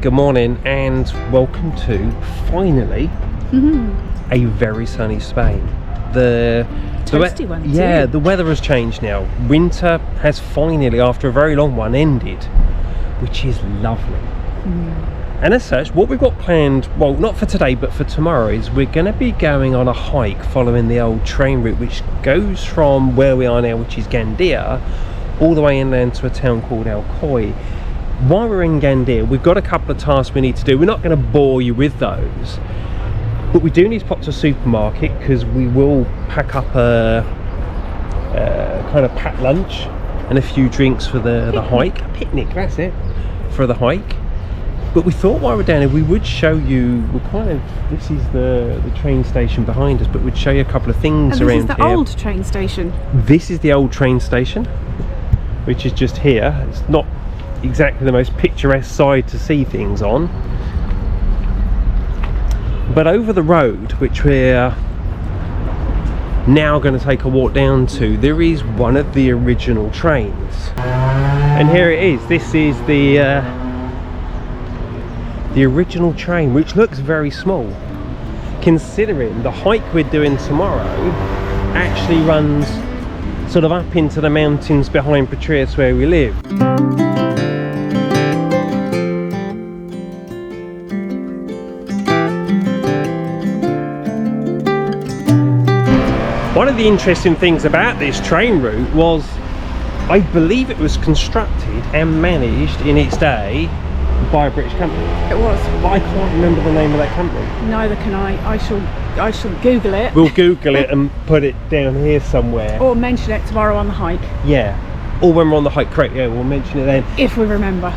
Good morning and welcome to, finally, a very sunny Spain. Toasty one yeah, too. the weather has changed now. Winter has finally, after a very long one, ended, which is lovely. And as such, what we've got planned, well, not for today, but for tomorrow, is we're going to be going on a hike following the old train route, which goes from where we are now, which is Gandia, all the way inland to a town called Alcoy. While we're in Gandia, we've got a couple of tasks we need to do. We're not going to bore you with those, but we do need to pop to a supermarket because we will pack up a kind of packed lunch and a few drinks for the hike. Picnic, that's it, for the hike. But we thought while we're down here we would show you, this is the train station behind us, but we'd show you a couple of things around here. This is the old train station. This is the old train station, which is just here. It's not exactly the most picturesque side to see things on, but over the road, which we're now going to take a walk down to, there is one of the original trains, and here it is. This is the original train, which looks very small considering the hike we're doing tomorrow actually runs sort of up into the mountains behind Percie, where we live. One of the interesting things about this train route was, I believe it was constructed and managed in its day by a British company. It was. But I can't remember the name of that company. Neither can I. I shall Google it. We'll Google it and put it down here somewhere. Or mention it tomorrow on the hike. Yeah. Or when we're on the hike, correct, yeah, we'll mention it then. If we remember.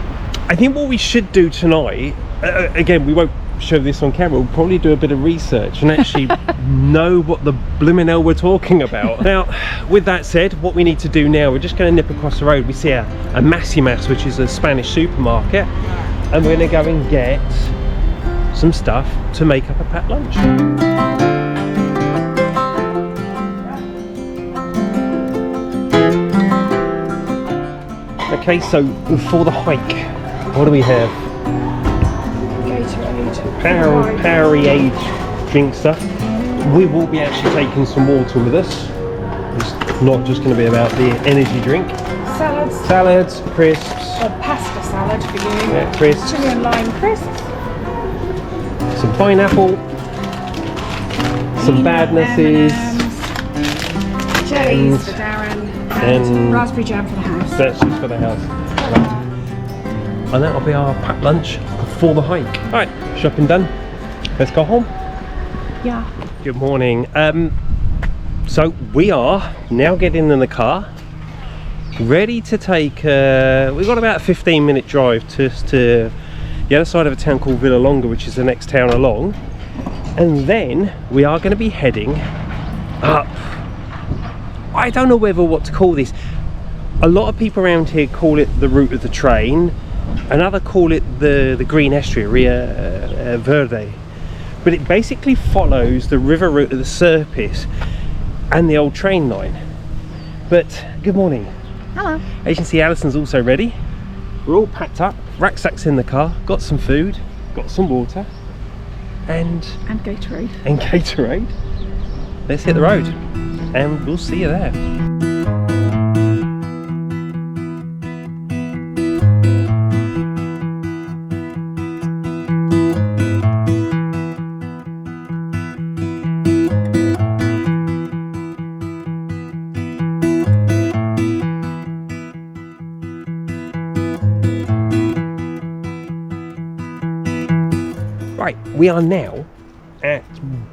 I think what we should do tonight, again, we won't show this on camera, we'll probably do a bit of research and actually know what the blooming hell we're talking about. Now, with that said, what we need to do now, we're just going to nip across the road. We see a Massimas, which is a Spanish supermarket, and we're going to go and get some stuff to make up a packed lunch. Okay, so for the hike, what do we have? Powerade drink stuff. We will be actually taking some water with us. It's not just going to be about the energy drink. Salads, crisps. A pasta salad for you. Yeah, crisps. Chili and lime crisps. Some pineapple. Some badnesses. Jellies for Darren. And raspberry jam for the house. That's just for the house. Right. And that'll be our packed lunch for the hike. Alright, shopping done. Let's go home. Yeah. Good morning. So we are now getting in the car, ready to take, we've got about a 15-minute drive to the other side of a town called Villalonga, which is the next town along. And then we are going to be heading up. I don't know what to call this. A lot of people around here call it the route of the train. Another call it the green estuary, Via Verde. But it basically follows the river route of the Serpis and the old train line. But good morning. Hello. As you can see, Alison's also ready. We're all packed up, rucksacks in the car, got some food, got some water, and Gatorade. And Gatorade. Let's hit the road, and we'll see you there. Right, we are now at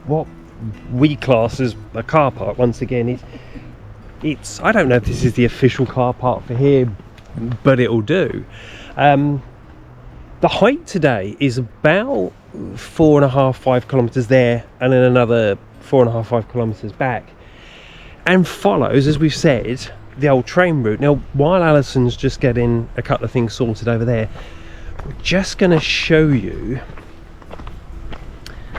what we class as a car park. Once again, it's I don't know if this is the official car park for here, but it'll do. The hike today is about 4.5–5 kilometers there, and then another 4.5–5 kilometers back, and follows, as we've said, the old train route. Now, while Alison's just getting a couple of things sorted over there, we're just going to show you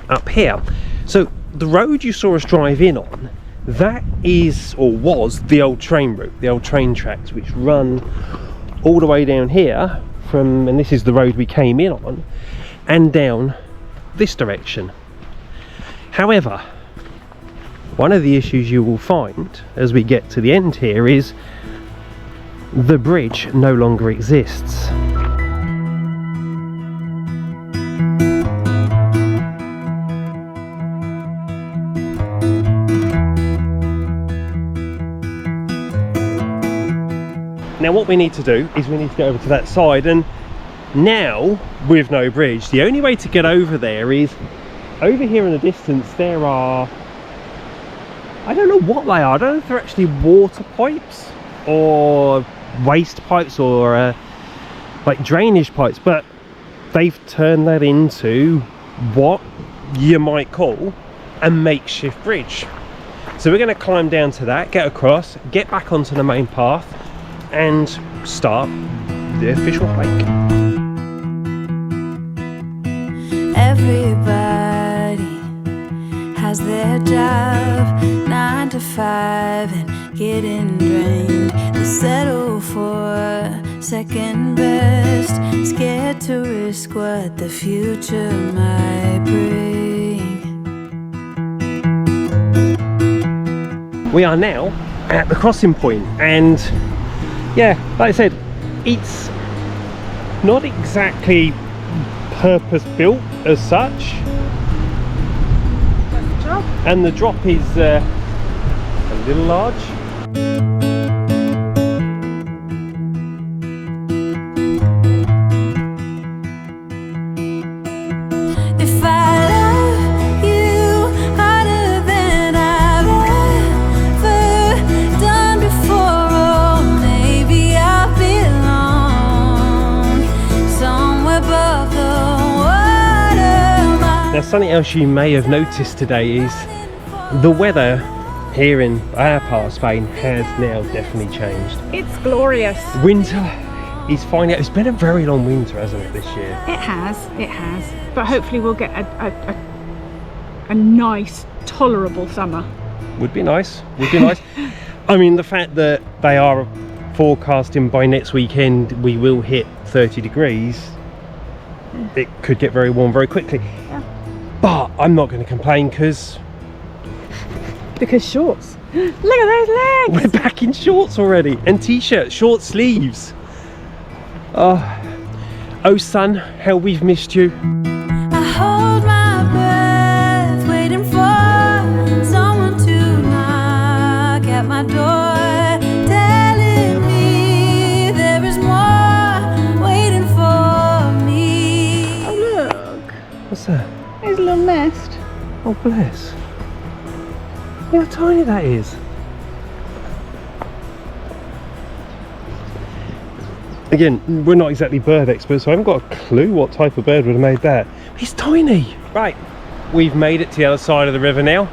up here. So the road you saw us drive in on, that is, or was, the old train route, the old train tracks, which run all the way down here from, and this is the road we came in on, and down this direction. However, one of the issues you will find as we get to the end here is the bridge no longer exists. Now what we need to do is we need to go over to that side, and now with no bridge, the only way to get over there is over here in the distance. There are, I don't know what they are, I don't know if they're actually water pipes or waste pipes or like drainage pipes, but they've turned that into what you might call a makeshift bridge. So we're going to climb down to that, get across, get back onto the main path and start the official hike. Everybody has their job, 9 to 5, and getting drained. They settle for second best, scared to risk what the future might bring. We are now at the crossing point, and yeah, like I said, it's not exactly purpose built as such. That's the job. And the drop is a little large. If I love you harder than I've ever done before, oh, maybe I belong somewhere above the waterline. Now something else you may have noticed today is the weather here in our part of Spain has now definitely changed. It's glorious. Winter is finally, it's been a very long winter, hasn't it, this year? It has. But hopefully we'll get a nice, tolerable summer. Would be nice, would be nice. I mean, the fact that they are forecasting by next weekend we will hit 30 degrees, it could get very warm very quickly. Yeah. But I'm not going to complain because shorts. Look at those legs. we're back in shorts already, and t-shirts, short sleeves. Oh son, how we've missed you. I hold my breath, waiting for someone to knock at my door, telling me there is more waiting for me. Oh look, What's that? there's a little nest. Oh bless. Look how tiny that is. Again, we're not exactly bird experts, so I haven't got a clue what type of bird would have made that. It's tiny. Right, we've made it to the other side of the river now.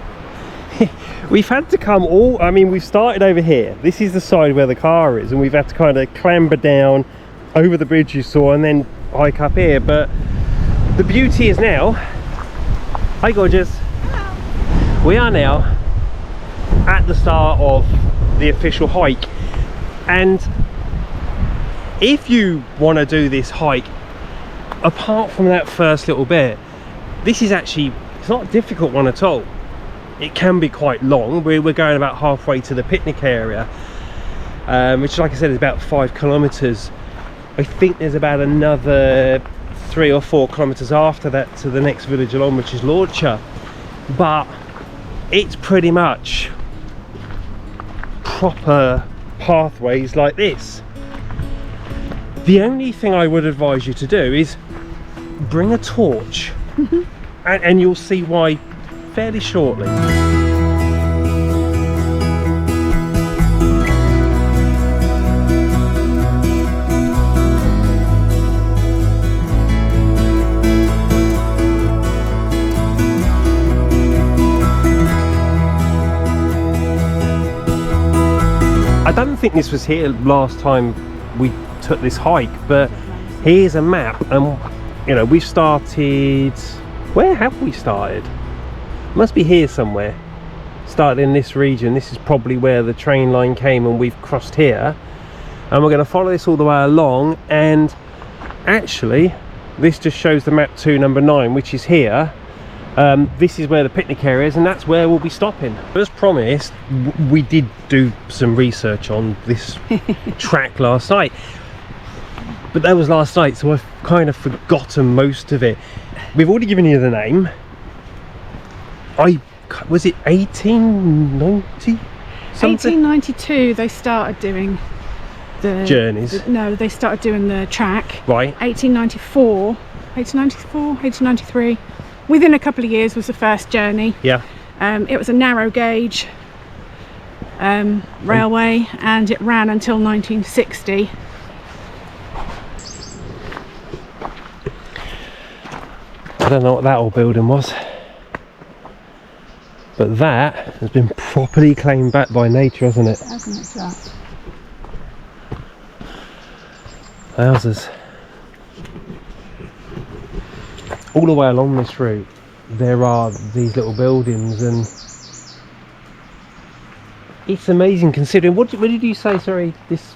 We've had to come we've started over here. This is the side where the car is, and we've had to kind of clamber down over the bridge you saw and then hike up here. But the beauty is now, hi gorgeous. Hello. We are now at the start of the official hike, and if you want to do this hike, apart from that first little bit, this is actually, it's not a difficult one at all. It can be quite long. We're going about halfway to the picnic area, which, like I said, is about 5 kilometers. I think there's about another 3 or 4 kilometers after that to the next village along, which is Lorcha. But it's pretty much proper pathways like this. The only thing I would advise you to do is bring a torch, and you'll see why fairly shortly. I don't think this was here last time we took this hike, but here's a map, and you know, we've started, where have we started? Must be here somewhere. Started in this region. This is probably where the train line came, and we've crossed here, and we're going to follow this all the way along, and actually, this just shows the map to number 9, which is here. This is where the picnic area is, and that's where we'll be stopping. As promised, we did do some research on this track last night, but that was last night, so I've kind of forgotten most of it. We've already given you the name. Was it 1890 something? 1892 they started doing the journeys. No, they started doing the track. Right. 1893. Within a couple of years was the first journey. Yeah. It was a narrow gauge railway, and it ran until 1960. I don't know what that old building was, but that has been properly claimed back by nature, hasn't it? Hasn't it just? Wowzers. All the way along this route there are these little buildings, and it's amazing considering. What did you say, sorry, this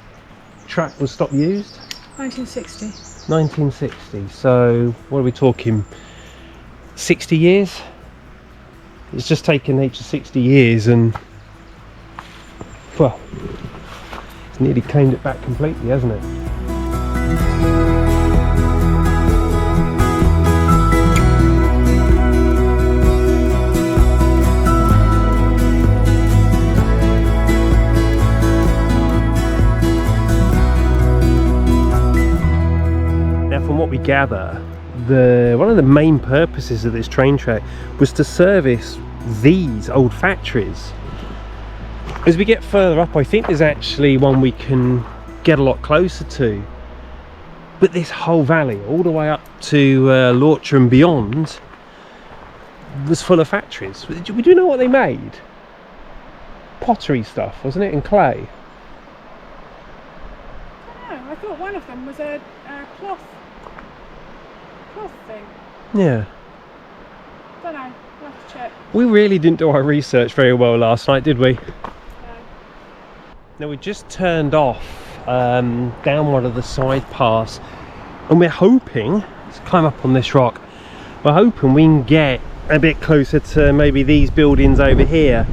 track was stopped used? 1960. 1960, so what are we talking, 60 years? It's just taken nature 60 years, and well, it's nearly claimed it back completely, hasn't it? Now, from what we gather, one of the main purposes of this train track was to service these old factories. As we get further up, I think there's actually one we can get a lot closer to, but this whole valley all the way up to Lorcha and beyond was full of factories. We do know what they made. Pottery stuff, wasn't it, and clay? I don't know, I thought one of them was a cloth thing. Yeah. Don't know, we'll have to check. We really didn't do our research very well last night, did we? No. Now, we just turned off down one of the side paths, and we're hoping, let's climb up on this rock, we're hoping we can get a bit closer to maybe these buildings over here.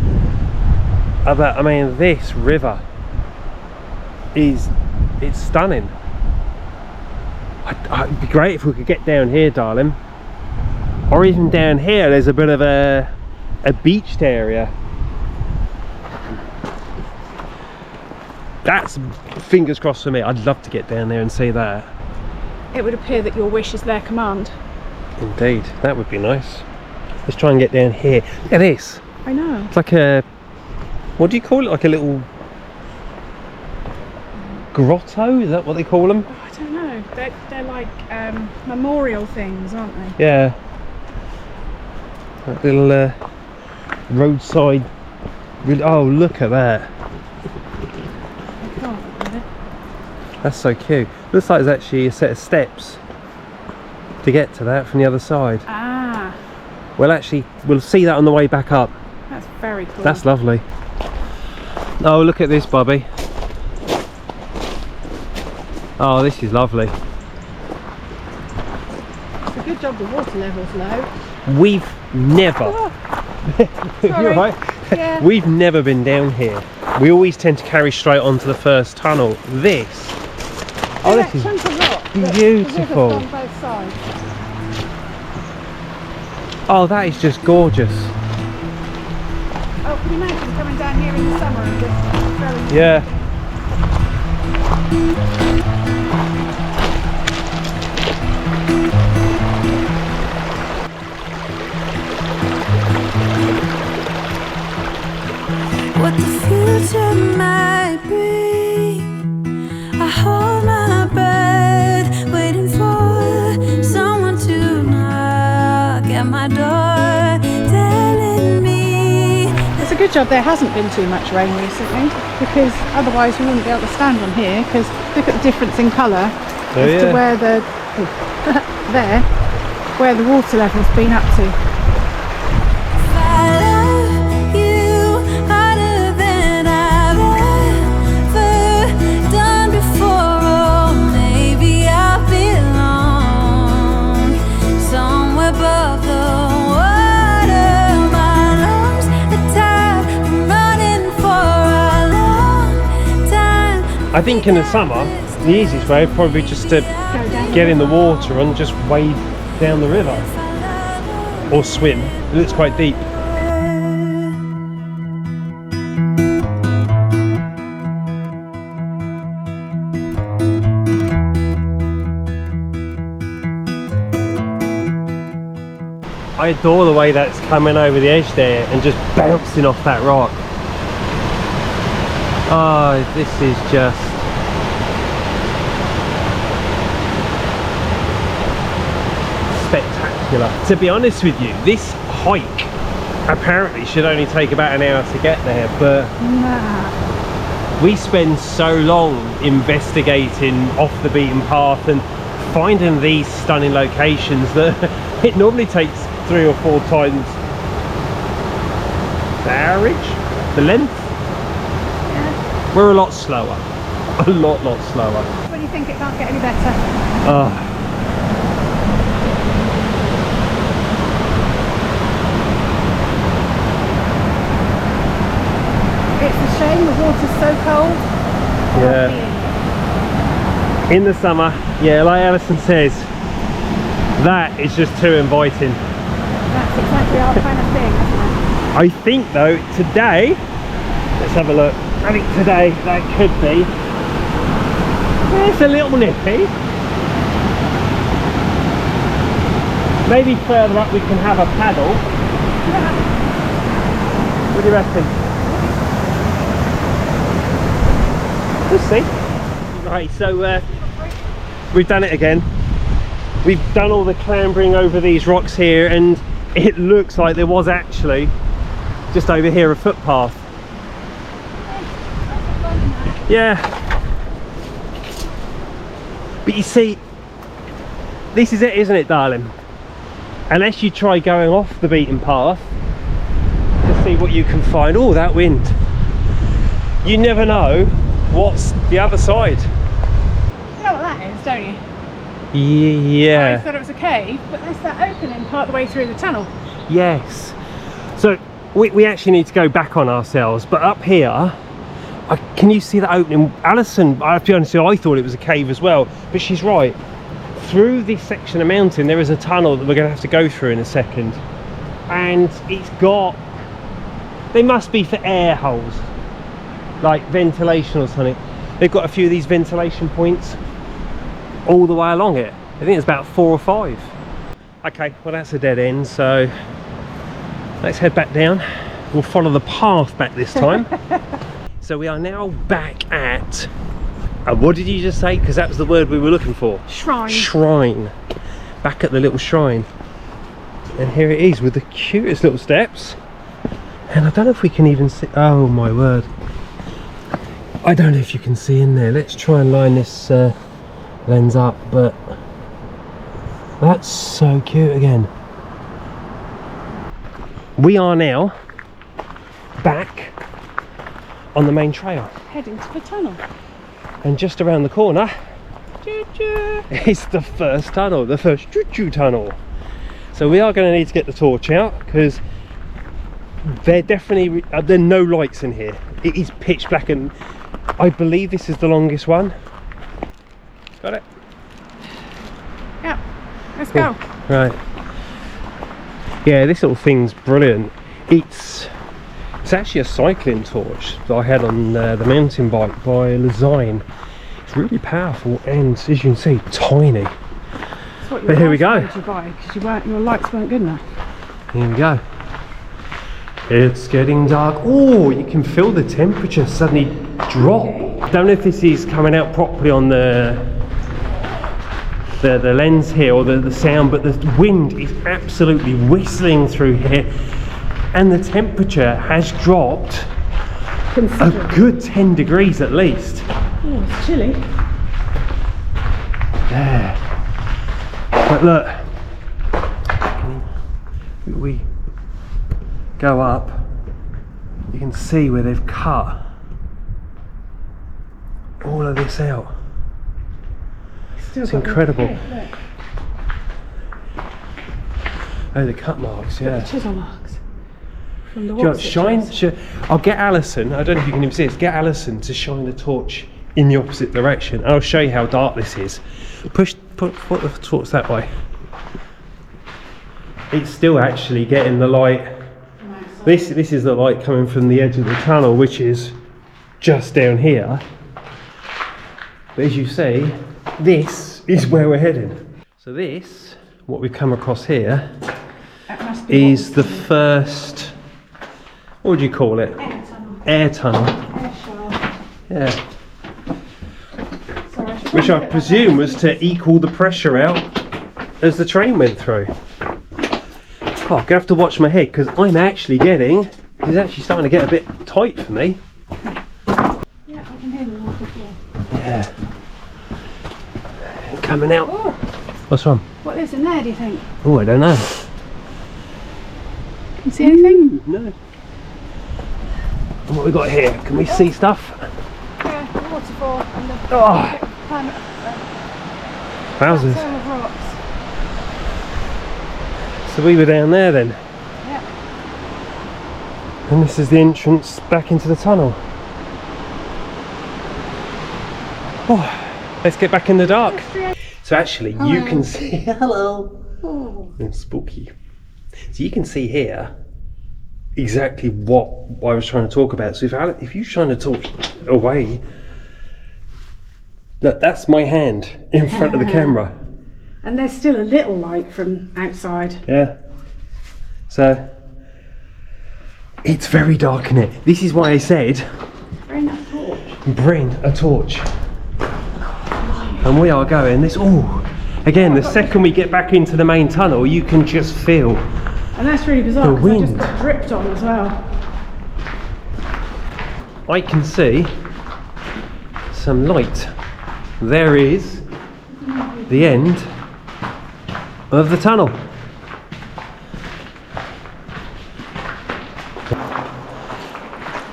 But I mean, this river it's stunning. It'd be great if we could get down here, darling, or even down here there's a bit of a beached area. That's fingers crossed for me. I'd love to get down there and see that. It would appear that your wish is their command. Indeed, that would be nice. Let's try and get down here. Look at this. I know. It's like a, what do you call it? Like a little grotto? Is that what they call them? Oh, I don't know. They're like memorial things, aren't they? Yeah. That little roadside. Oh, look at that. That's so cute. Looks like there's actually a set of steps to get to that from the other side. Ah. Well, actually, we'll see that on the way back up. That's very cool. That's lovely. Oh, look at this, Bobby. Oh, this is lovely. It's a good job the water level's low. We've never... Oh, You're right. Yeah. We've never been down here. We always tend to carry straight onto the first tunnel. This... Oh, this is beautiful. On both sides. Oh, that is just gorgeous. Oh, can you imagine coming down here in the summer and just throwing... Yeah. What the future might bring, I hold my breath, waiting for someone to knock at my door, telling me. It's a good job there hasn't been too much rain recently, because otherwise we wouldn't be able to stand on here, because look at the difference in colour as to where the where the water level's been up to. Good I think in the summer, the easiest way would probably be just to get in the water and just wade down the river. Or swim. It looks quite deep. I adore the way that's coming over the edge there and just bouncing off that rock. Oh, this is just spectacular. To be honest with you, this hike apparently should only take about an hour to get there, but we spend so long investigating off the beaten path and finding these stunning locations that it normally takes 3 or 4 times the average, the length. Yeah. We're a lot slower, a lot slower. When you think it can't get any better. Oh. It's a shame the water's so cold. Yeah. In the summer, yeah, like Alison says, that is just too inviting. That's exactly our kind of thing, isn't it? I think though, today, let's have a look. I think today that could be, it's a little nippy. Maybe further up we can have a paddle. Yeah. What do you reckon? We'll see. Right, so we've done it again. We've done all the clambering over these rocks here, and it looks like there was actually just over here a footpath. Yeah. But you see, this is it, isn't it, darling? Unless you try going off the beaten path to see what you can find. Oh, that wind. You never know what's the other side. You know what that is, don't you? Yeah. I thought it was a cave, but there's that opening part the way through the tunnel. Yes. So we actually need to go back on ourselves, but up here, can you see that opening? Alison, I have to be honest with you, I thought it was a cave as well, but she's right. Through this section of mountain, there is a tunnel that we're going to have to go through in a second, and it's got, they must be for air holes, like ventilation or something. They've got a few of these ventilation points all the way along it. I think it's about 4 or 5. Okay, well that's a dead end, so let's head back down. We'll follow the path back this time. So we are now back at, what did you just say? Because that was the word we were looking for. Shrine. Shrine. Back at the little shrine. And here it is with the cutest little steps. And I don't know if we can even see, oh my word. I don't know if you can see in there. Let's try and line this lens up, but that's so cute again. We are now back on the main trail, Heading to the tunnel. and just around the corner is the first tunnel, the first choo-choo tunnel. So we are going to need to get the torch out, because there definitely there are no lights in here. It is pitch black, and I believe this is the longest one. Got it? Yeah, let's go. Right. Yeah, this little thing's brilliant. It's actually a cycling torch that I had on the mountain bike by Design. It's really powerful, and as you can see, tiny. But here we go. Because your lights weren't good enough. Here we go. It's getting dark. Oh, you can feel the temperature suddenly drop. I don't know if this is coming out properly on the lens here, or the sound, but the wind is absolutely whistling through here, and the temperature has dropped a good 10 degrees at least. Oh, it's chilly. Yeah. But look, we go up, you can see where they've cut all of this out. It's incredible. Oh, the cut marks, yeah. The chisel marks. From the I'll get Alison, I don't know if you can even see this, get Alison to shine the torch in the opposite direction. And I'll show you how dark this is. Put the torch that way. It's still actually getting the light. This is the light coming from the edge of the tunnel, which is just down here. But as you see, this is where we're heading. So this, what we've come across here, is the first, what would you call it? Air tunnel. Air shaft. Yeah. Sorry, Which I presume was to equal the pressure out as the train went through. Oh, I'm going to have to watch my head because I'm actually getting, it's actually starting to get a bit tight for me. Yeah, I can hear the water flow. Yeah. Coming out. Oh, What's wrong? what is in there, do you think? Oh, I don't know. Can you see anything? No. And what we got here? Can we see stuff? Yeah, the waterfall and the Oh, planet. wowzers. Of rocks. So we were down there then. Yeah. And this is the entrance back into the tunnel. Oh, let's get back in the dark. So actually you can see, hello. Oh. It's spooky. So you can see here exactly what I was trying to talk about. So if you shine a torch away, look, that's my hand in front of the camera. And there's still a little light from outside. Yeah. So it's very dark in it. This is why I said Bring that torch. bring a torch. And we are going this. Oh, again, the second we get back into the main tunnel, you can just feel. And that's really bizarre The because I just wind. got dripped on as well. I can see some light. There is the end of the tunnel.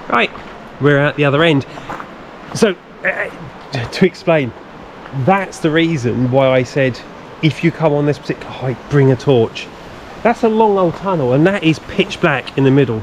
Right, we're at the other end. So, to explain, that's the reason why I said if you come on this particular height, bring a torch. That's a long old tunnel and that is pitch black in the middle.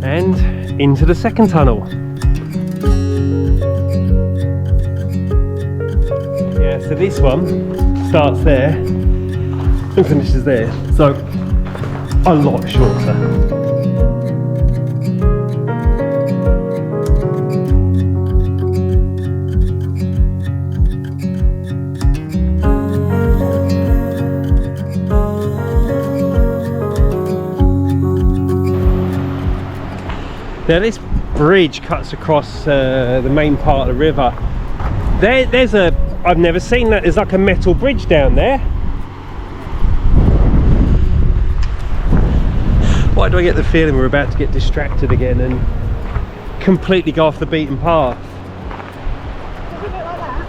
And into the second tunnel. Yeah, so this one starts there and finishes there, so a lot shorter. Now this bridge cuts across the main part of the river. There's a, I've never seen that, there's like a metal bridge down there. Why do I get the feeling we're about to get distracted again and completely go off the beaten path? Does it look like that?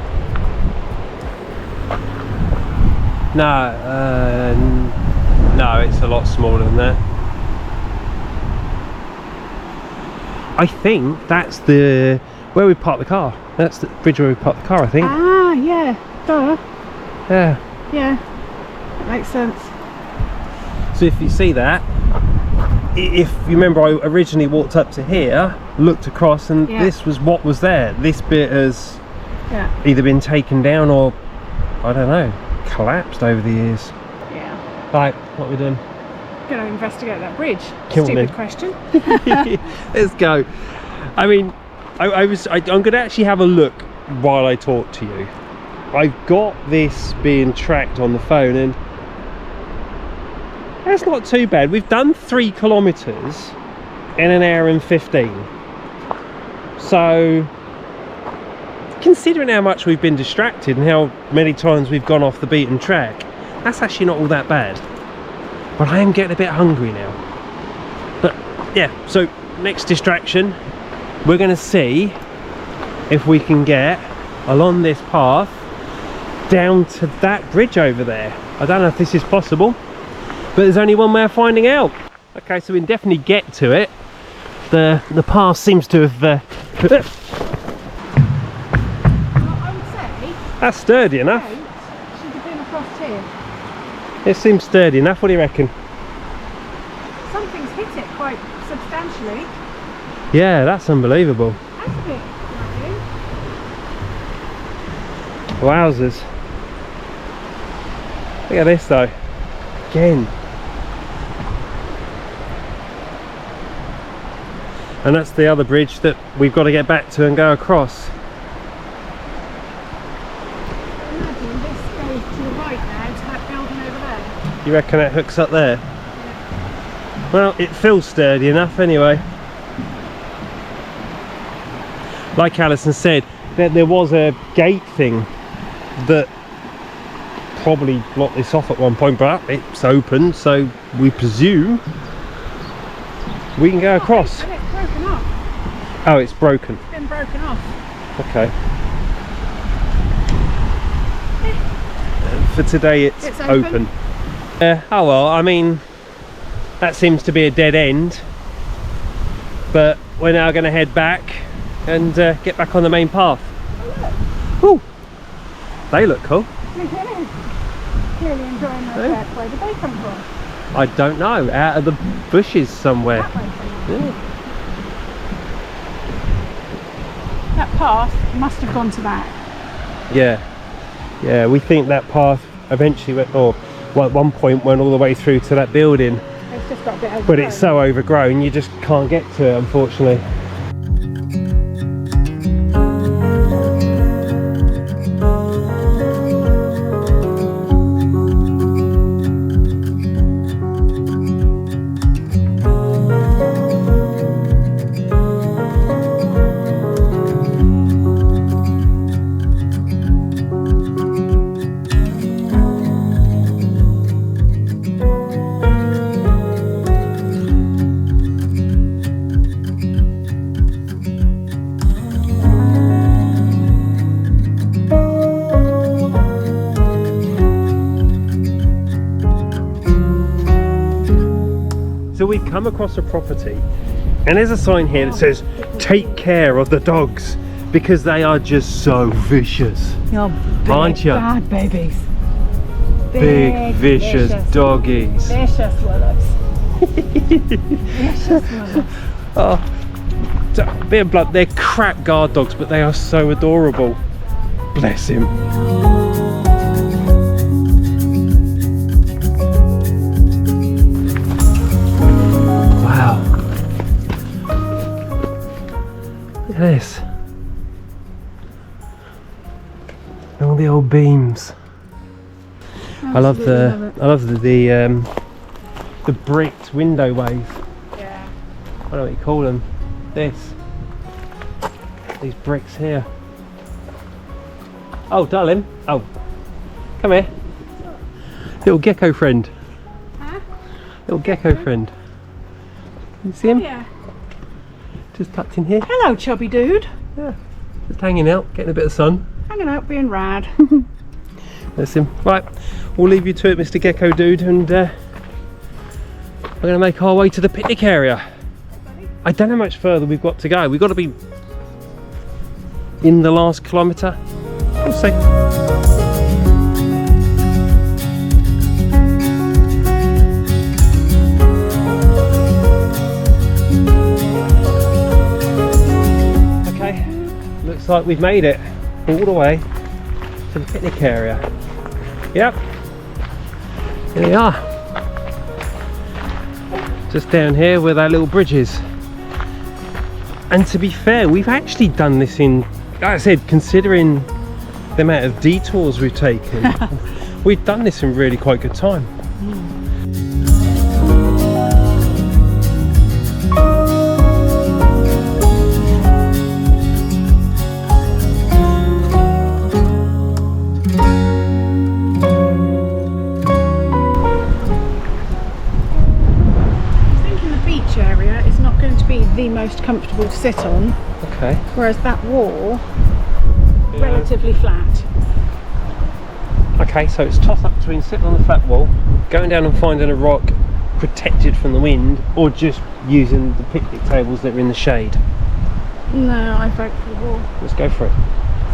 No, it's a lot smaller than that. I think that's the where we parked the car. That's the bridge where we parked the car, I think. Ah, yeah. Duh. Yeah. Yeah. That makes sense. So if you see that, if you remember, I originally walked up to here, looked across, and Yeah. this was what was there. This bit has Yeah. either been taken down or, I don't know, collapsed over the years. Yeah. Right, what are we doing? Gonna investigate that bridge. Kill me. Stupid question. Let's go. I mean, I'm going to actually have a look while I talk to you. I've got this being tracked on the phone and that's not too bad. We've done 3 kilometers in an hour and 15. So, considering how much we've been distracted and how many times we've gone off the beaten track, that's actually not all that bad. But I am getting a bit hungry now. But yeah, so next distraction, we're going to see if we can get along this path down to that bridge over there. I don't know if this is possible, but there's only one way of finding out. Okay, so we can definitely get to it. the path seems to have Well, I would say that's sturdy enough. the gate should have been across here. It seems sturdy enough. What do you reckon? Something's hit it quite substantially. Yeah, that's unbelievable. That's a bit like Wowzers. Look at this though. Again. And that's the other bridge that we've got to get back to and go across. Imagine this goes to the right now to that building over there. You reckon it hooks up there? Yeah. Well, it feels sturdy enough anyway. Like Alison said, there was a gate thing that probably blocked this off at one point, but it's open, so we presume we can go across. And it's broken off. Oh, it's broken. It's been broken off. Okay. For today it's open. Oh well, I mean, that seems to be a dead end, but we're now going to head back and get back on the main path. Oh, Ooh, they look cool. look. Clearly enjoying their trip. Where did they come from? I don't know, out of the bushes somewhere. That way from Yeah. That path must have gone to that. Yeah, we think that path eventually went, or well, at one point went all the way through to that building, It's just got a bit overgrown. but it's so overgrown you just can't get to it, unfortunately. So we've come across a property and there's a sign here that says take care of the dogs because they are just so vicious. You're big, Aren't ya? bad babies. Big vicious doggies. Vicious willows. Vicious willows. Oh, bit of blood. They're crap guard dogs, but they are so adorable. Bless him. Wow. Look at this. All the old beams. I love the bricked window ways. Yeah. I don't know what you call them. These bricks here. Oh, darling. Oh, come here. Little gecko friend. Huh? Little gecko friend. You see him? Yeah. Just tucked in here. Hello, chubby dude. Yeah. Just hanging out, getting a bit of sun. Hanging out, being rad. That's him. Right, we'll leave you to it, Mr. Gecko Dude, and we're going to make our way to the picnic area. I don't know how much further we've got to go. We've got to be in the last kilometre. We'll see. Okay, looks like we've made it all the way to the picnic area. Yep, here we are. Just down here with our little bridges. And to be fair, we've actually done this in, like I said, considering the amount of detours we've taken, we've done this in really quite good time. The most comfortable to sit on, Okay. whereas that wall relatively flat. Okay, so it's toss up between sitting on the flat wall, going down and finding a rock, protected from the wind, or just using the picnic tables that are in the shade? No, I vote for the wall. Let's go for it.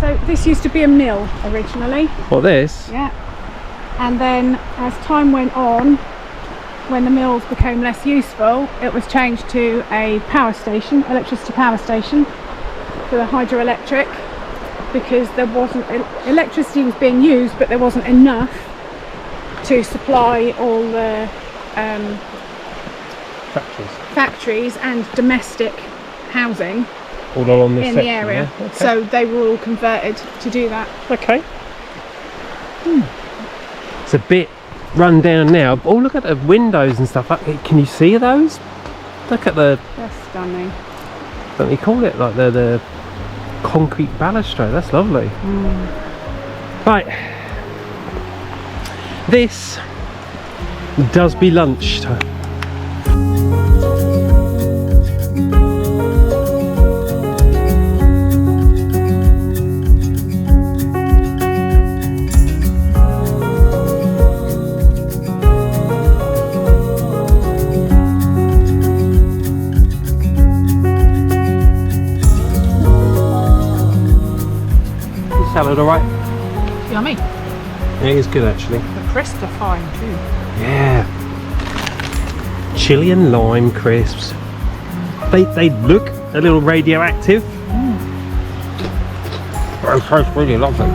So this used to be a mill originally. What, this? Yeah. And then as time went on, when the mills became less useful, it was changed to a power station, electricity power station, for the hydroelectric, because there wasn't, electricity was being used, but there wasn't enough to supply all the factories and domestic housing all along this in section, the area. yeah? Okay. So they were all converted to do that. Okay. It's a bit run down now. Oh, look at the windows and stuff. Can you see those? Look at the, They're stunning. what do you call it? Like the concrete balustrade. That's lovely. Right. This does be lunchtime. Salad, all right? Yummy. Yeah, it is good actually. The crisps are fine too. Yeah. Chili and lime crisps. They look a little radioactive. But it tastes really lovely.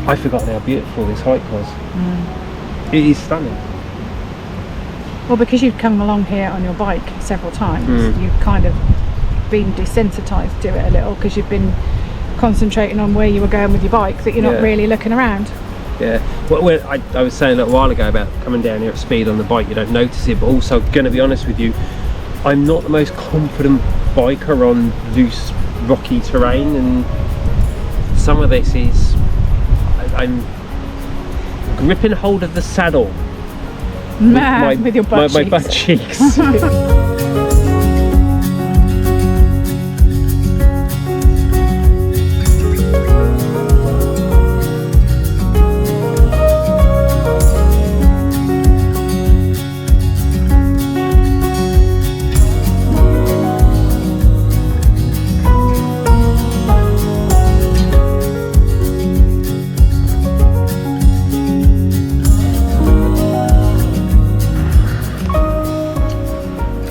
I forgot how beautiful this hike was. It is stunning. Well, because you've come along here on your bike several times, you've kind of been desensitised to it a little, because you've been concentrating on where you were going with your bike, that you're not really looking around. Yeah, well, I was saying a little while ago about coming down here at speed on the bike, you don't notice it, but also, going to be honest with you, I'm not the most confident biker on loose, rocky terrain, and some of this is, I'm gripping hold of the saddle with your butt my cheeks. butt cheeks.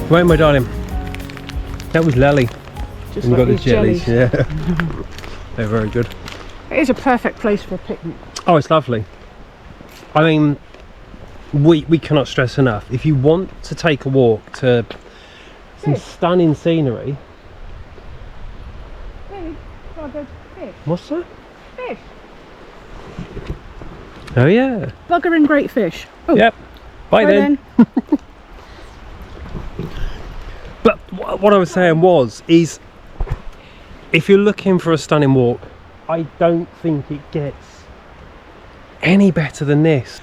Right, my darling, that was Lally. Just and like got the these jellies. Yeah. They're very good. It is a perfect place for a picnic. Oh, it's lovely. I mean, we cannot stress enough, if you want to take a walk to some stunning scenery. Hey, fish. What's that? Fish. Oh yeah. Bugger and great fish. Oh, Yep. Bye right then. But what I was saying is, if you're looking for a stunning walk, I don't think it gets any better than this.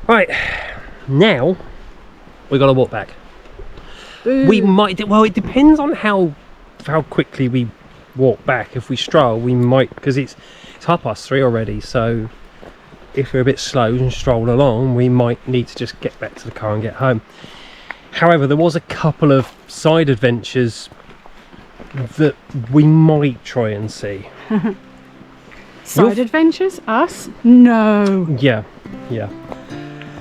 Right, now we got to walk back. Ooh. We might, well, it depends on how quickly we walk back. If we stroll, we might, because it's 3:30 already, so if we're a bit slow and stroll along, we might need to just get back to the car and get home. However, there was a couple of side adventures that we might try and see. Side adventures? Us? No. Yeah.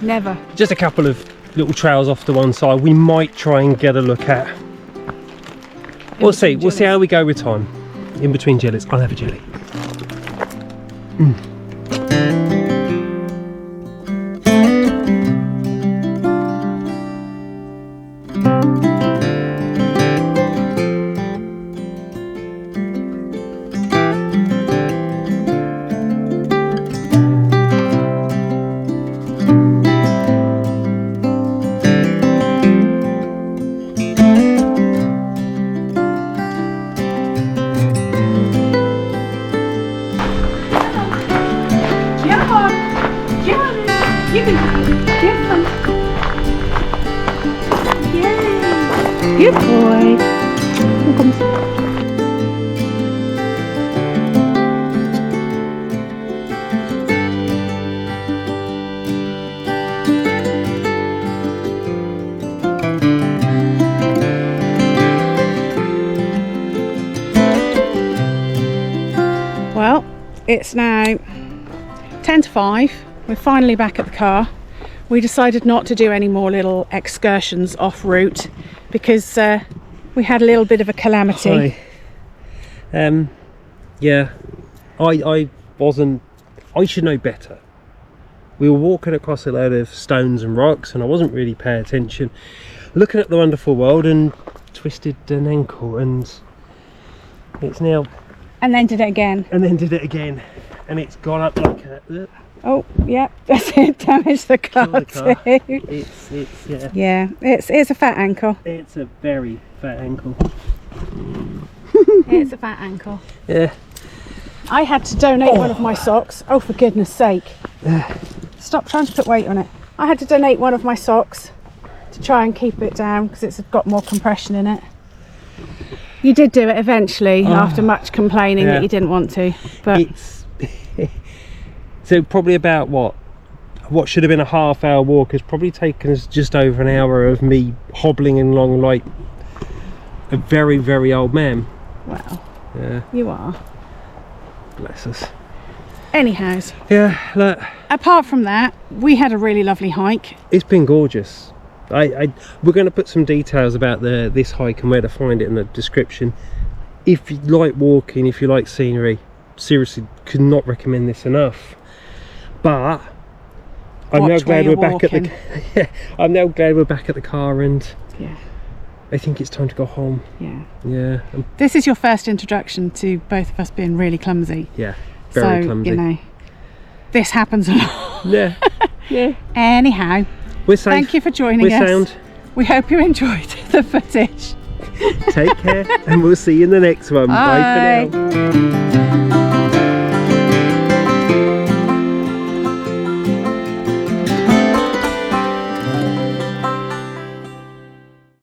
Never. Just a couple of little trails off to one side we might try and get a look at. We'll see how we go with time. In between jellies. I'll have a jelly. Good boy. Here comes. Well, it's now 10 to 5. We're finally back at the car. We decided not to do any more little excursions off route because we had a little bit of a calamity. Hi. Yeah, I should know better. We were walking across a load of stones and rocks and I wasn't really paying attention, looking at the wonderful world, and twisted an ankle, and it's now... And then did it again. And then did it again. And it's gone up like a... Oh, yeah, that's it. Damaged the car, too. It's yeah. Yeah, it's a fat ankle. It's a very fat ankle. It's a fat ankle. Yeah. I had to donate one of my socks. Oh, for goodness sake. Stop trying to put weight on it. I had to donate one of my socks to try and keep it down because it's got more compression in it. You did do it eventually after much complaining that you didn't want to. But it's so probably about what should have been a half-hour walk has probably taken us just over an hour of me hobbling along like a very, very old man. Well, yeah, you are. Bless us. Anyhow, yeah, look, apart from that, we had a really lovely hike. It's been gorgeous. We're going to put some details about this hike and where to find it in the description. If you like walking, if you like scenery, seriously could not recommend this enough. But I'm now glad we're back at the I'm now glad we're back at the car, and I think it's time to go home. Yeah. This is your first introduction to both of us being really clumsy. Yeah, very clumsy. You know, this happens a lot. Yeah. Anyhow, we're safe. Thank you for joining us. We're sound. We hope you enjoyed the footage. Take care, and we'll see you in the next one. Bye for now.